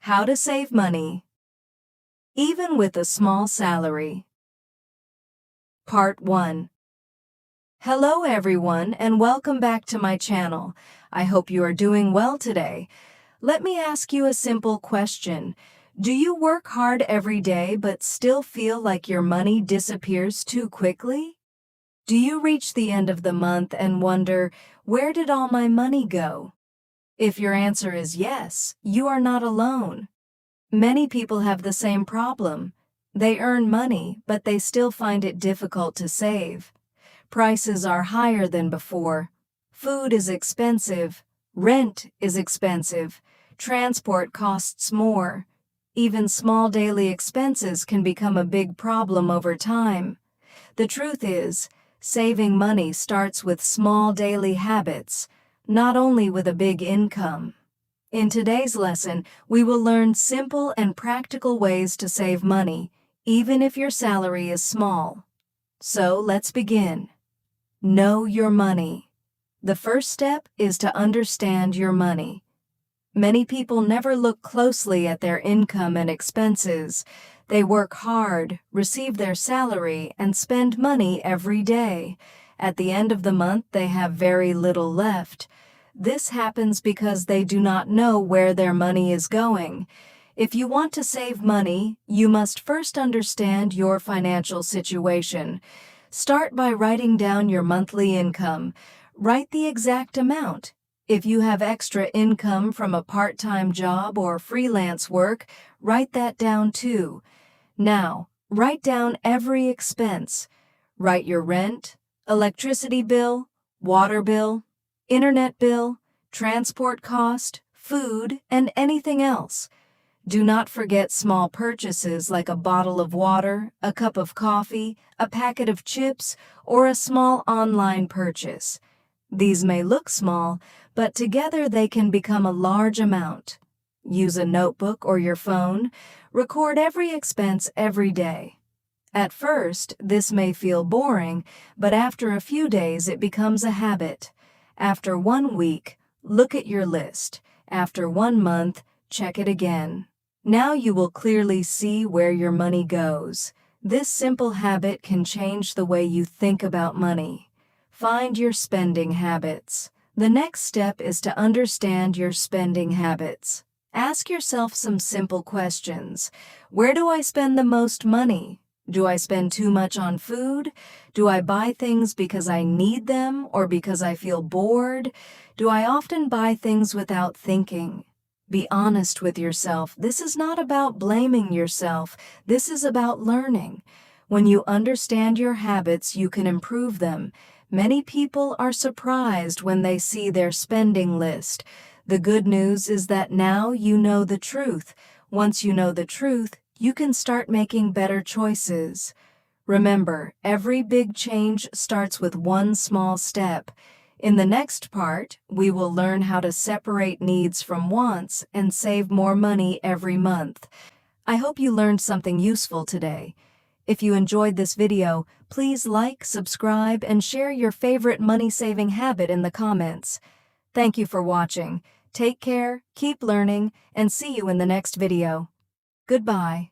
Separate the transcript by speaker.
Speaker 1: How to save money, even with a small salary. Part 1. Hello everyone and welcome back to my channel. I hope you are doing well today. Let me ask you a simple question. Do you work hard every day but still feel like your money disappears too quickly? Do you reach the end of the month and wonder, where did all my money go? If your answer is yes, you are not alone. Many people have the same problem. They earn money, but they still find it difficult to save. Prices are higher than before. Food is expensive. Rent is expensive. Transport costs more. Even small daily expenses can become a big problem over time. The truth is, saving money starts with small daily habits, not only with a big income. In today's lesson, we will learn simple and practical ways to save money, even if your salary is small. So let's begin. Know your money. The first step is to understand your money. Many people never look closely at their income and expenses. They work hard, receive their salary, and spend money every day. At the end of the month, they have very little left. This happens because they do not know where their money is going. If you want to save money, you must first understand your financial situation. Start by writing down your monthly income. Write the exact amount. If you have extra income from a part-time job or freelance work, write that down too. Now, write down every expense. Write your rent, electricity bill, water bill, internet bill, transport cost, food, and anything else. Do not forget small purchases like a bottle of water, a cup of coffee, a packet of chips, or a small online purchase. These may look small, but together they can become a large amount. Use a notebook or your phone. Record every expense every day. At first, this may feel boring, but after a few days it becomes a habit. After 1 week, look at your list. After 1 month, check it again. Now you will clearly see where your money goes. This simple habit can change the way you think about money. Find your spending habits. The next step is to understand your spending habits. Ask yourself some simple questions. Where do I spend the most money? Do I spend too much on food? Do I buy things because I need them or because I feel bored? Do I often buy things without thinking? Be honest with yourself. This is not about blaming yourself. This is about learning. When you understand your habits, you can improve them. Many people are surprised when they see their spending list. The good news is that now you know the truth. Once you know the truth, you can start making better choices. Remember, every big change starts with one small step. In the next part, we will learn how to separate needs from wants and save more money every month. I hope you learned something useful today. If you enjoyed this video, please like, subscribe, and share your favorite money-saving habit in the comments. Thank you for watching. Take care, keep learning, and see you in the next video. Goodbye.